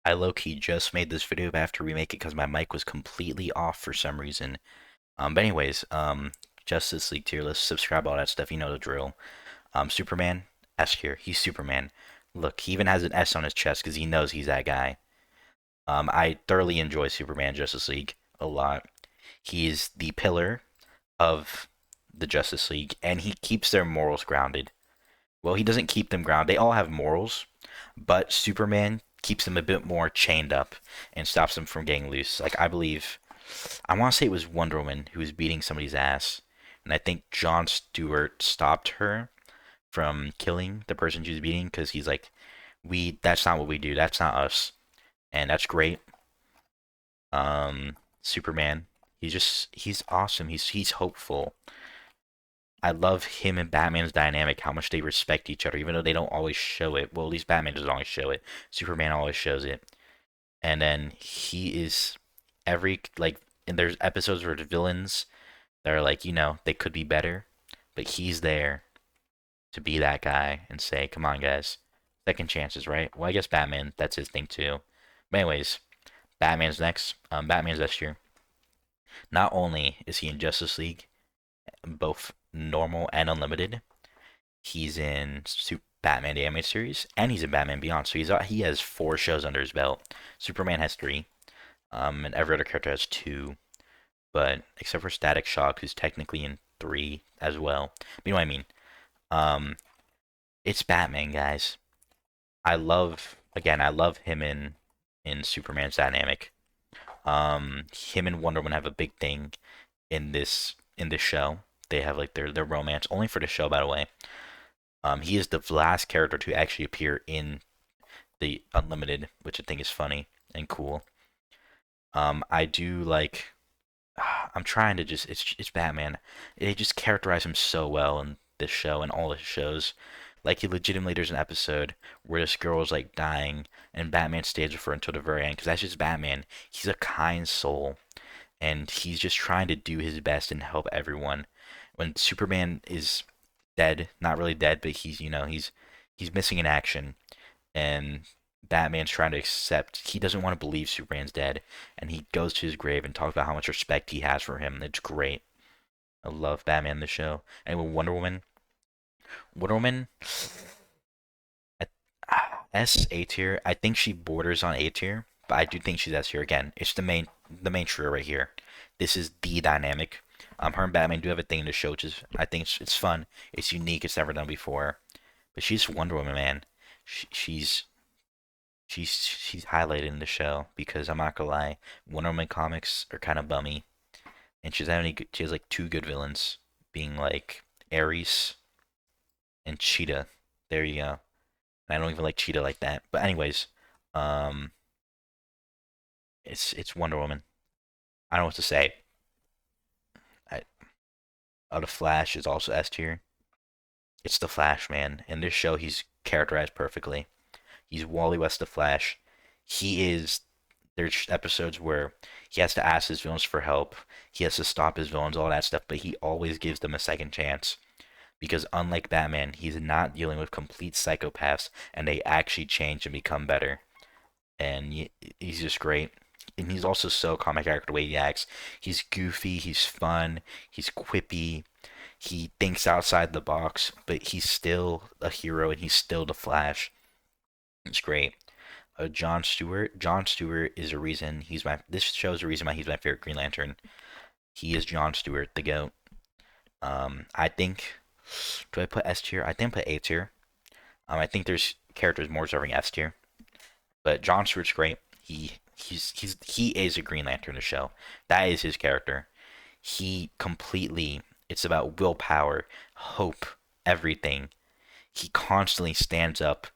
I low-key just made this video, but I have to remake it because my mic was completely off for some reason. But anyways, Justice League tier list, subscribe, all that stuff, you know the drill. Superman, S tier, he's Superman. Look, he even has an S on his chest because he knows he's that guy. I thoroughly enjoy Superman Justice League a lot. He's the pillar of the Justice League, and he keeps their morals grounded. Well, he doesn't keep them grounded. They all have morals, but Superman keeps them a bit more chained up and stops them from getting loose. Like I believe, I want to say it was Wonder Woman who was beating somebody's ass, and I think John Stewart stopped her from killing the person she was beating because he's like, we that's not what we do. That's not us, and that's great. Superman, he's awesome. He's hopeful. I love him and Batman's dynamic, how much they respect each other, even though they don't always show it. Well, at least Batman doesn't always show it. Superman always shows it. And then he is and there's episodes where the villains, they're like, they could be better, but he's there to be that guy and say, come on, guys, second chances, right? Well, I guess Batman, that's his thing too. But anyways, Batman's next. Batman's this year. Not only is he in Justice League, both normal and unlimited, he's in Batman the Animated Series, and he's in Batman Beyond. So he has 4 shows under his belt. Superman has 3, and every other character has 2, but except for Static Shock, who's technically in 3 as well. But you know what I mean? Um, it's Batman, guys. I love him in Superman's dynamic. Him and Wonder Woman have a big thing in this show. They have like their romance only for the show, by the way. He is the last character to actually appear in the Unlimited, which I think is funny and cool. I do like. I'm trying to just. It's Batman. They just characterize him so well in this show and all the shows. Like he legitimately, there's an episode where this girl is like dying, and Batman stays with her until the very end because that's just Batman. He's a kind soul, and he's just trying to do his best and help everyone. When Superman is dead, not really dead, but he's missing in action, and Batman's trying to accept. He doesn't want to believe Superman's dead, and he goes to his grave and talks about how much respect he has for him. It's great. I love Batman the show. And with Wonder Woman, Wonder Woman, at S A tier. I think she borders on A tier, but I do think she's S tier. Again, it's the main trio right here. This is the dynamic. Her and Batman do have a thing to show, which is I think it's fun. It's unique. It's never done before. But she's Wonder Woman, man. She's highlighted in the show because I'm not gonna lie, Wonder Woman comics are kind of bummy, and she has like 2 good villains, being like Ares and Cheetah. There you go. And I don't even like Cheetah like that. But anyways, um, it's Wonder Woman. I don't know what to say. I, the Flash is also S tier. It's the Flash, man. In this show, he's characterized perfectly. He's Wally West the Flash. He is. There's episodes where he has to ask his villains for help. He has to stop his villains, all that stuff, but he always gives them a second chance. Because unlike Batman, he's not dealing with complete psychopaths, and they actually change and become better. And he's just great. And he's also so comic character the way he acts. He's goofy, he's fun, he's quippy, he thinks outside the box, but he's still a hero and he's still the Flash. It's great. John Stewart. John Stewart is a reason he's my. This shows a reason why he's my favorite Green Lantern. He is John Stewart, the goat. I think. Do I put S tier? I think I put A tier. I think there's characters more deserving S tier, but John Stewart's great. He is a Green Lantern in the show. That is his character. He completely. It's about willpower, hope, everything. He constantly stands up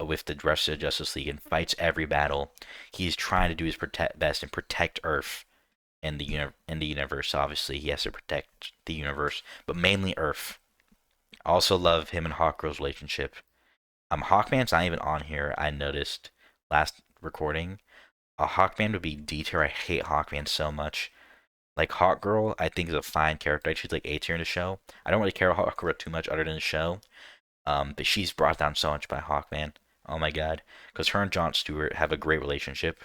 with the rest of the Justice League and fights every battle. He's trying to do his best and protect Earth and the universe. Obviously, he has to protect the universe, but mainly Earth. I also love him and Hawkgirl's relationship. Hawkman's not even on here. I noticed last recording. Hawkman would be D tier. I hate Hawkman so much. Like Hawkgirl, I think is a fine character. She's like A tier in the show. I don't really care about Hawkgirl too much other than the show. But she's brought down so much by Hawkman. Oh my God, because her and Jon Stewart have a great relationship.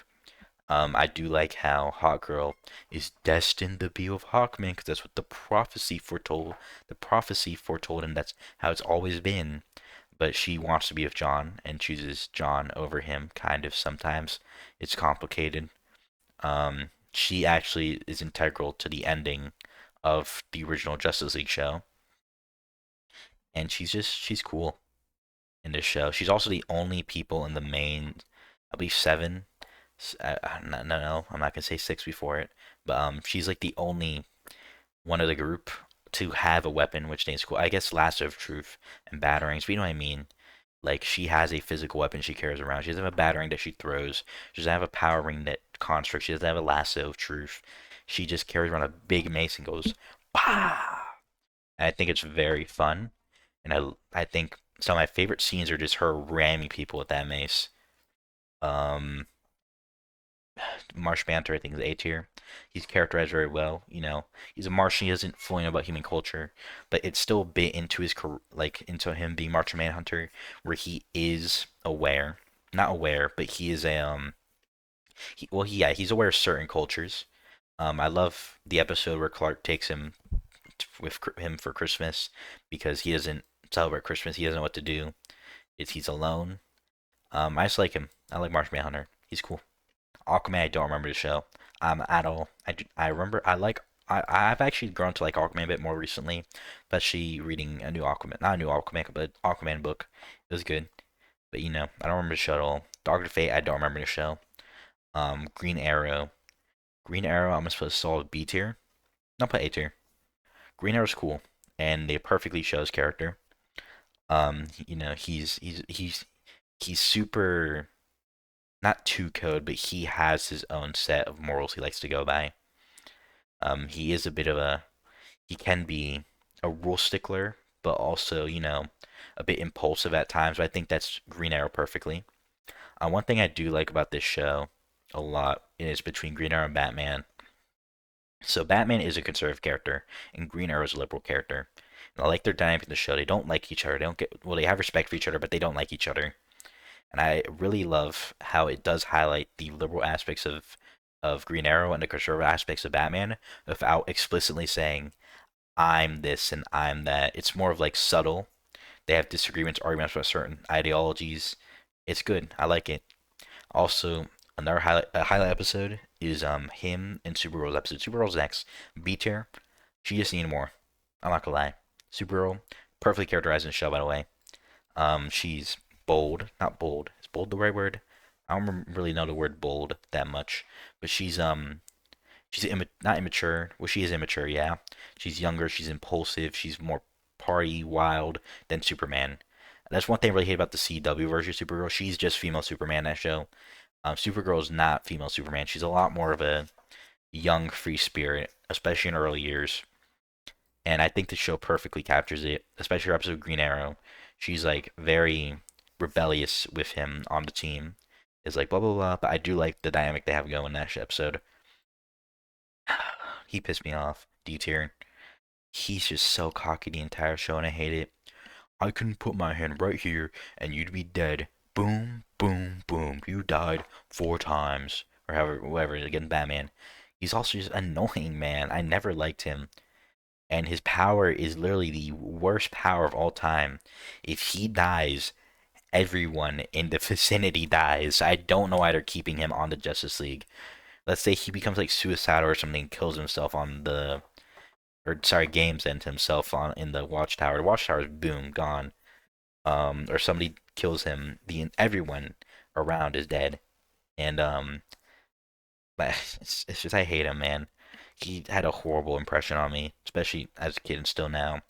I do like how Hawk Girl is destined to be with Hawkman because that's what the prophecy foretold. The prophecy foretold, and that's how it's always been. But she wants to be with John and chooses John over him. Kind of sometimes it's complicated. She actually is integral to the ending of the original Justice League show, and she's cool in this show. She's also the only people in the main, I believe seven. No, no, no, I'm not gonna say six before it, but she's like the only one of the group to have a weapon, which is cool. I guess Lasso of Truth and batarangs, but you know what I mean. Like she has a physical weapon she carries around. She doesn't have a batarang that she throws. She doesn't have a power ring that constructs. She doesn't have a lasso of truth. She just carries around a big mace and goes, "Bah!" And I think it's very fun. And I think some of my favorite scenes are just her ramming people with that mace. Um, Marsh Banter, I think, is A tier. He's characterized very well. You know, he's a Martian. He doesn't fully know about human culture, but it's still a bit into his like into him being Martian Manhunter, where he is aware, not aware, but he is a he's aware of certain cultures. I love the episode where Clark takes him with him for Christmas because he doesn't celebrate Christmas. He doesn't know what to do. He's alone. I just like him. I like Martian Manhunter. He's cool. Aquaman, I don't remember the show at all. I remember I've actually grown to like Aquaman a bit more recently, especially reading a new Aquaman, not a new Aquaman, but Aquaman book. It was good, but you know I don't remember the show at all. Doctor Fate, I don't remember the show. Green Arrow, Green Arrow, I'm supposed to solve B tier, not put A tier. Green Arrow's cool, and they perfectly show his character. You know he's super not too code, but he has his own set of morals he likes to go by. He is a bit of a he can be a rule stickler, but also a bit impulsive at times. But I think that's Green Arrow perfectly. One thing I do like about this show a lot is between Green Arrow and Batman. So Batman is a conservative character, and Green Arrow is a liberal character. And I like their dynamic in the show. They don't like each other. They don't get well. They have respect for each other, but they don't like each other. And I really love how it does highlight the liberal aspects of Green Arrow and the conservative aspects of Batman without explicitly saying I'm this and I'm that. It's more of like subtle. They have disagreements, arguments about certain ideologies. It's good. I like it. Also, another highlight episode is him and Supergirl's episode. Supergirl's next. B tier. She just needed more. I'm not gonna lie. Supergirl, perfectly characterized in the show, by the way. She's bold, not bold. Is bold the right word? I don't really know the word bold that much, but she's not immature. Well, she is immature, yeah. She's younger. She's impulsive. She's more party wild than Superman. That's one thing I really hate about the CW version of Supergirl. She's just female Superman that show. Supergirl is not female Superman. She's a lot more of a young free spirit, especially in early years. And I think the show perfectly captures it, especially her episode of Green Arrow. She's like very rebellious with him on the team. It's like blah blah blah. But I do like the dynamic they have going in that episode. He pissed me off. D tier. He's just so cocky the entire show, and I hate it. I can put my hand right here, and you'd be dead. Boom, boom, boom. You died 4 times, or however, whatever. Again, Batman. He's also just annoying, man. I never liked him, and his power is literally the worst power of all time. If he dies, everyone in the vicinity dies. I don't know why they're keeping him on the Justice League. Let's say he becomes like suicidal or something, kills himself on the or sorry, Games ends himself on in the Watchtower. The Watchtower is boom gone. Or somebody kills him. The everyone around is dead, and but it's just I hate him, man. He had a horrible impression on me, especially as a kid and still now.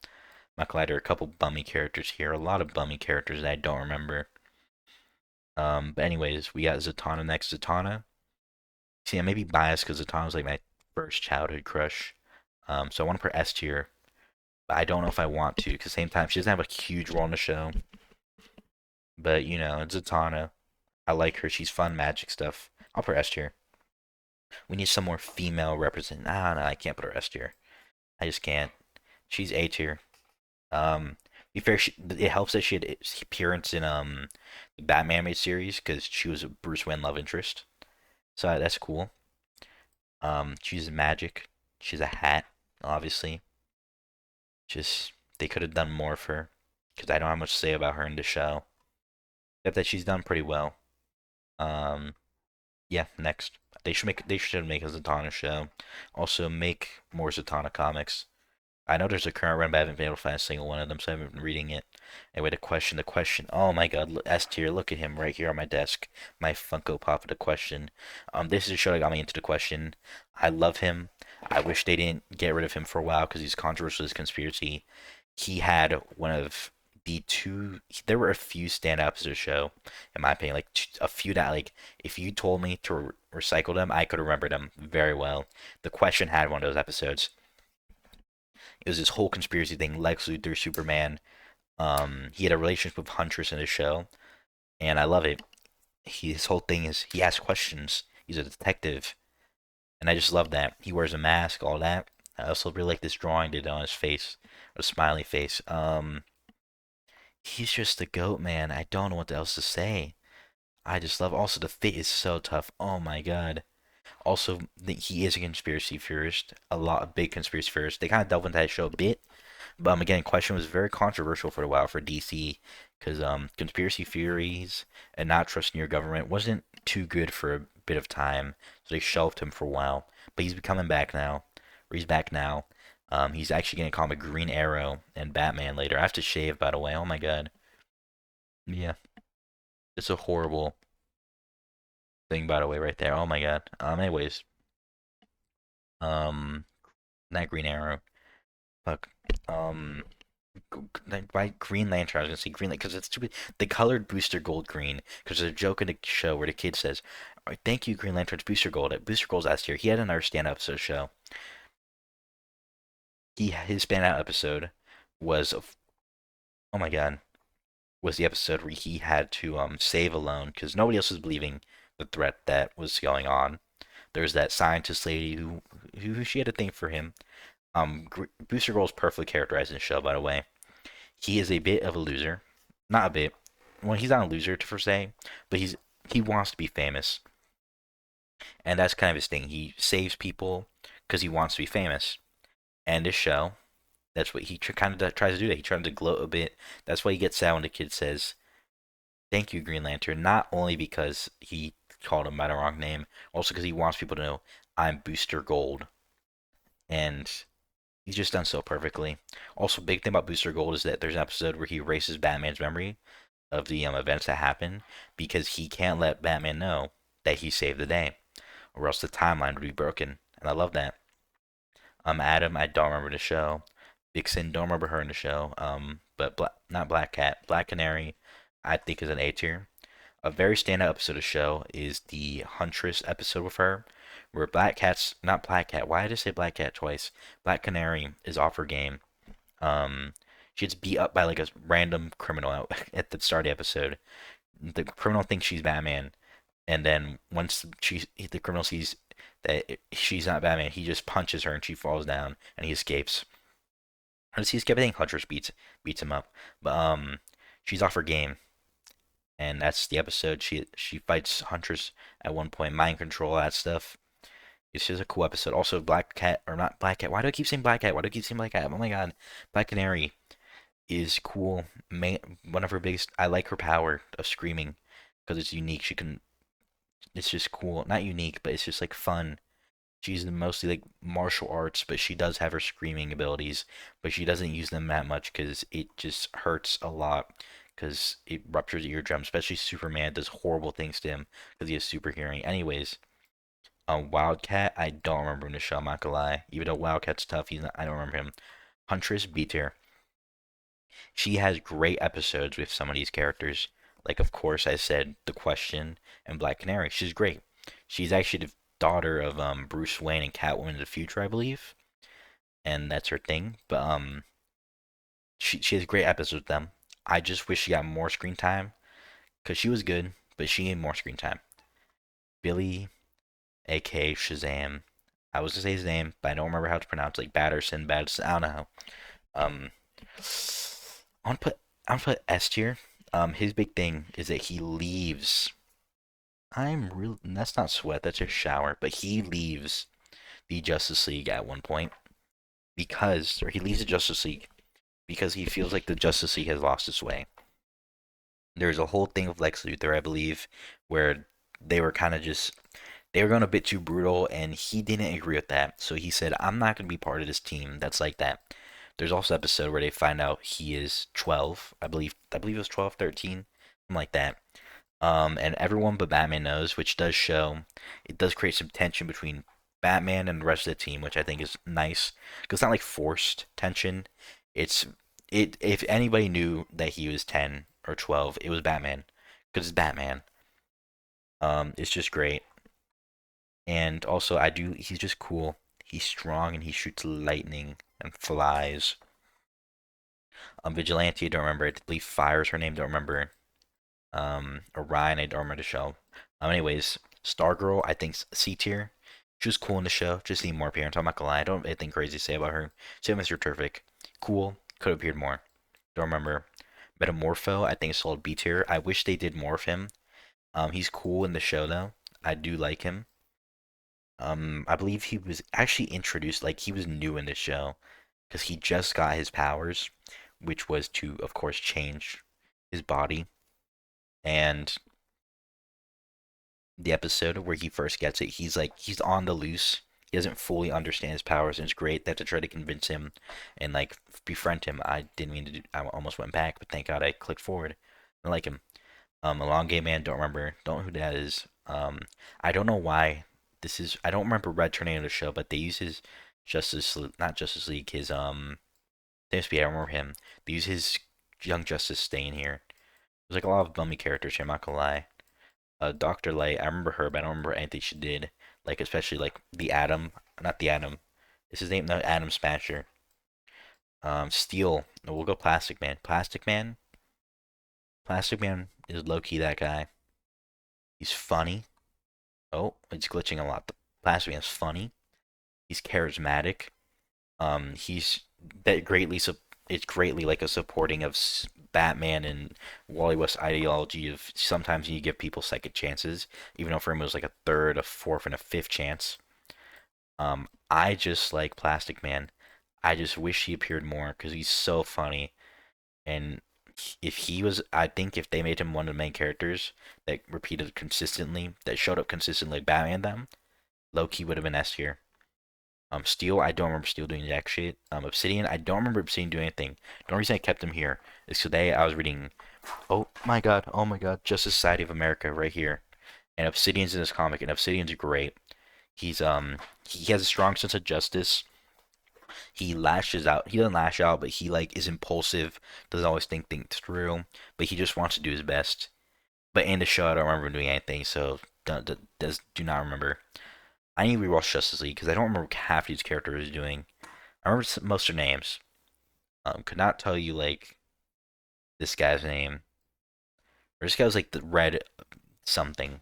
Michael Lighter, a couple bummy characters here, a lot of bummy characters that I don't remember. But anyways, we got Zatanna next. Zatanna. See, I may be biased because Zatanna was like my first childhood crush. So I want to put S tier, but I don't know if I want to. Because at the same time, she doesn't have a huge role in the show. But it's Zatanna. I like her. She's fun magic stuff. I'll put her S tier. We need some more female represent. Ah, no, I can't put her S tier. I just can't. She's A tier. Um, Be fair, it helps that she had appearance in the Batman animated series because she was a Bruce Wayne love interest. So that's cool. She uses magic. She's a hat, obviously. Just they could have done more for her because I don't have much to say about her in the show, except that she's done pretty well. Um, yeah. Next, they should make a Zatanna show. Also, make more Zatanna comics. I know there's a current run, but I haven't been able to find a single one of them, so I haven't been reading it. Anyway, the question. Oh my God, S tier. Look at him right here on my desk. My Funko Pop of the question. This is a show that got me into the question. I love him. I wish they didn't get rid of him for a while because he's controversial as conspiracy. He had one of the two. There were a few standouts of the show, in my opinion. Like a few that, like, if you told me to recycle them, I could remember them very well. The question had one of those episodes. It was this whole conspiracy thing. Lex Luthor, Superman. He had a relationship with Huntress in the show, and I love it. His whole thing is he asks questions. He's a detective, and I just love that. He wears a mask, all that. I also really like this drawing they did on his face, a smiley face. He's just the goat, man. I don't know what else to say. I just love. Also, the fit is so tough. Oh my god. Also, he is a conspiracy theorist. A big conspiracy theorist. They kind of delve into that show a bit, but again, question was very controversial for a while for DC because conspiracy theories and not trusting your government wasn't too good for a bit of time, so they shelved him for a while. But he's coming back now. Or he's back now. He's actually gonna call him a Green Arrow and Batman later. I have to shave, by the way. Oh my god. Yeah, it's a horrible thing, by the way, right there. Oh my god. Anyways, um, not Green Arrow. Fuck. Um, by Green Lantern, I was gonna say Green Lantern because it's stupid. They colored Booster Gold green because there's a joke in the show where the kid says, "Oh, thank you, Green Lantern's Booster Gold." Booster Gold's last year. He had another stand-up episode show. His stand-out episode was of, oh my god, was the episode where he had to save alone because nobody else was believing the threat that was going on. There's that scientist lady who she had a thing for him. Booster Gold's perfectly characterized in the show, by the way. He is a bit of a loser. Not a bit. Well, he's not a loser per se, but he wants to be famous, and that's kind of his thing. He saves people because he wants to be famous. And this show, that's what he kind of tries to do. That he tries to gloat a bit. That's why he gets sad when the kid says, "Thank you, Green Lantern." Not only because he called him by the wrong name, also because he wants people to know I'm Booster Gold, and he's just done so perfectly. Also, big thing about Booster Gold is that there's an episode where he erases Batman's memory of the events that happen because he can't let Batman know that he saved the day, or else the timeline would be broken. And I love that. Adam, I don't remember the show. Vixen, don't remember her in the show. But not Black Cat, Black Canary, I think is an A tier. A very standout episode of the show is the Huntress episode with her, where Black Cat's not Black Cat. Why did I say Black Cat twice? Black Canary is off her game. Um, she gets beat up by like a random criminal at the start of the episode. The criminal thinks she's Batman, and then once the criminal sees that she's not Batman, he just punches her and she falls down and he escapes. Or does he escape? I think Huntress beats him up, but she's off her game, and that's the episode. She fights Huntress at one point, mind control, that stuff. It's just a cool episode. Also, Black Cat or not Black Cat? Why do I keep saying Black Cat? Why do I keep saying Black Cat? Oh my God, Black Canary is cool. One of her biggest. I like her power of screaming because it's unique. She can. It's just cool. Not unique, but it's just like fun. She's mostly like martial arts, but she does have her screaming abilities, but she doesn't use them that much because it just hurts a lot because it ruptures eardrums. Especially Superman does horrible things to him because he has super hearing. Anyways, Wildcat, I don't remember in the show. I'm not gonna lie. Even though Wildcat's tough, I don't remember him. Huntress B tier. She has great episodes with some of these characters. Like, of course, I said The Question and Black Canary. She's great. She's actually the daughter of Bruce Wayne and Catwoman in the future, I believe, and that's her thing. But she has great episodes with them. I just wish she got more screen time because she was good, but she needed more screen time. Billy, aka Shazam. I was to say his name, but I don't remember how to pronounce it, like Batterson, Batterson. I don't know how. Um, I'm gonna put I'm gonna put S tier. His big thing is that he leaves. I'm real. That's not sweat. That's just shower. But he leaves the Justice League at one point because, or he leaves the Justice League because he feels like the Justice League has lost its way. There's a whole thing of Lex Luthor, I believe, where they were kind of just they were going a bit too brutal, and he didn't agree with that. So he said, "I'm not going to be part of this team that's like that." There's also an episode where they find out he is 12, I believe. I believe it was 12, 13, something like that. And everyone but Batman knows, which does show it does create some tension between Batman and the rest of the team, which I think is nice because it's not like forced tension. It's it if anybody knew that he was 10 or 12, it was Batman because it's Batman. It's just great, and also I do. He's just cool. He's strong and he shoots lightning and flies. Vigilante, I don't remember. I believe Fire's her name. Don't remember. Orion, I don't remember the show. Anyways, Stargirl, I think C tier. She was cool in the show. Just need more appearance. I'm not gonna lie. I don't have anything crazy to say about her. Same Mr. Terrific. Cool. Could have appeared more. Don't remember. Metamorpho, I think it's called B tier. I wish they did more of him. He's cool in the show though. I do like him. I believe he was actually introduced, like he was new in the show, because he just got his powers, which was to, of course, change his body. And the episode where he first gets it, he's like he's on the loose. He doesn't fully understand his powers, and it's great. They have to try to convince him and like befriend him. I didn't mean to do. I almost went back, but thank God I clicked forward. I like him. A long game man. Don't remember. Don't know who that is. I don't know why this is. I don't remember Red turning on the show, but they use his not Justice League. His James B. I remember him. They use his Young Justice stain here. There's like a lot of bummy characters here. I'm not gonna lie. Dr. Light, I remember her, but I don't remember anything she did. Like especially like the Atom, not the Atom. Is his name? No, Atom Smasher. Steel. No, we'll go Plastic Man. Plastic Man. Plastic Man is low key that guy. He's funny. Oh, it's glitching a lot. The Plastic Man's funny. He's charismatic. He's that greatly. It's greatly like a supporting of Batman and Wally West ideology of sometimes you give people second chances, even though for him it was like a third, a fourth, and a fifth chance. I just like Plastic Man. I just wish he appeared more because he's so funny. And if he was, I think if they made him one of the main characters that repeated consistently, that showed up consistently like Batman them, Loki would have been S tier. Steel, I don't remember Steel doing jack shit. Obsidian, I don't remember Obsidian doing anything. The only reason I kept him here is today I was reading. Oh my god, Justice Society of America right here, and Obsidian's in this comic, and Obsidian's great. He's he has a strong sense of justice. He lashes out. He doesn't lash out, but he like is impulsive. Doesn't always think things through, but he just wants to do his best. But in the show, I don't remember him doing anything, so do not remember. I need to rewatch Justice League because I don't remember half these characters doing. I remember most of their names. Could not tell you like this guy's name. Or this guy was like the red something.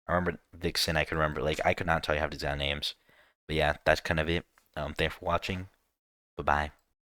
I remember Vixen. I could remember like I could not tell you half these guys' names. But yeah, that's kind of it. Thanks for watching. Bye bye.